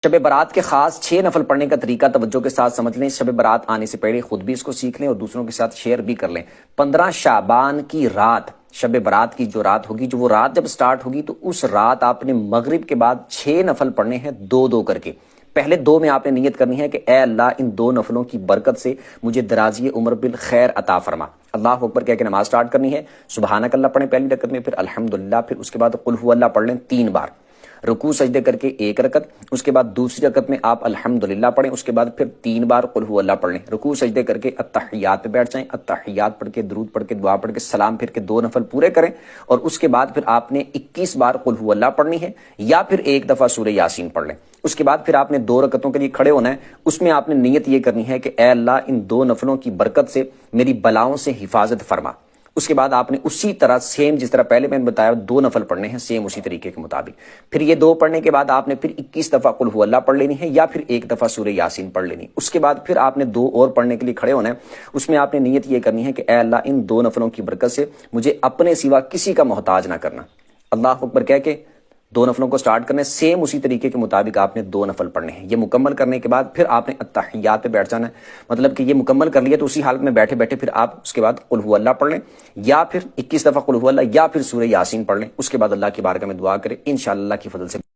شب برات کے خاص 6 نفل پڑھنے کا طریقہ توجہ کے ساتھ سمجھ لیں۔ شب برات آنے سے پہلے خود بھی اس کو سیکھ لیں اور دوسروں کے ساتھ شیئر بھی کر لیں۔ 15 شعبان کی رات، شب برات کی جو رات ہوگی، جو وہ رات جب سٹارٹ ہوگی تو اس رات آپ نے مغرب کے بعد 6 نفل پڑھنے ہیں، 2 کر کے۔ پہلے 2 میں آپ نے نیت کرنی ہے کہ اے اللہ ان 2 نفلوں کی برکت سے مجھے درازی عمر بالخیر عطا فرما۔ اللہ اکبر کہہ کے نماز سٹارٹ کرنی ہے۔ سبحانک اللہ پڑھیں پہلی رکعت میں، پھر الحمدللہ، پھر اس کے بعد قل هو اللہ پڑھ لیں 3 بار، رکوع سجدے کر کے 1 رکعت، اس کے بعد دوسری رکعت میں آپ الحمدللہ پڑھیں، اس کے بعد پھر 3 بار قل هو اللہ پڑھ لیں، رکوع سجدے کر کے اتحیات پہ بیٹھ جائیں، اتحیات پڑھ کے درود پڑھ کے دعا پڑھ کے سلام پھر کے 2 نفل پورے کریں، اور اس کے بعد پھر آپ نے 21 بار قل هو اللہ پڑھنی ہے، یا پھر 1 دفعہ سورہ یاسین پڑھ لیں۔ اس کے بعد پھر آپ نے 2 رکعتوں کے لیے کھڑے ہونا ہے، اس میں آپ نے نیت یہ کرنی ہے کہ اے اللہ ان 2 نفلوں کی برکت سے میری بلاؤں سے حفاظت فرما۔ اس کے بعد آپ نے اسی طرح سیم جس طرح پہلے میں نے بتایا 2 نفل پڑھنے ہیں، سیم اسی طریقے کے مطابق۔ پھر یہ 2 پڑھنے کے بعد آپ نے پھر 21 دفعہ قل هو اللہ پڑھ لینی ہے، یا پھر 1 دفعہ سورہ یاسین پڑھ لینی۔ اس کے بعد پھر آپ نے 2 اور پڑھنے کے لیے کھڑے ہونا ہے، اس میں آپ نے نیت یہ کرنی ہے کہ اے اللہ ان 2 نفلوں کی برکت سے مجھے اپنے سوا کسی کا محتاج نہ کرنا۔ اللہ اکبر کہہ کے 2 نفلوں کو سٹارٹ کرنے، سیم اسی طریقے کے مطابق آپ نے 2 نفل پڑھنے ہیں۔ یہ مکمل کرنے کے بعد پھر آپ نے اتحیات پہ بیٹھ جانا ہے، مطلب کہ یہ مکمل کر لیا تو اسی حالت میں بیٹھے بیٹھے پھر آپ اس کے بعد قل هو اللہ پڑھ لیں، یا پھر 21 دفعہ قل هو اللہ، یا پھر سورہ یاسین پڑھ لیں۔ اس کے بعد اللہ کی بارگاہ میں دعا کریں، انشاءاللہ اللہ کی فضل سے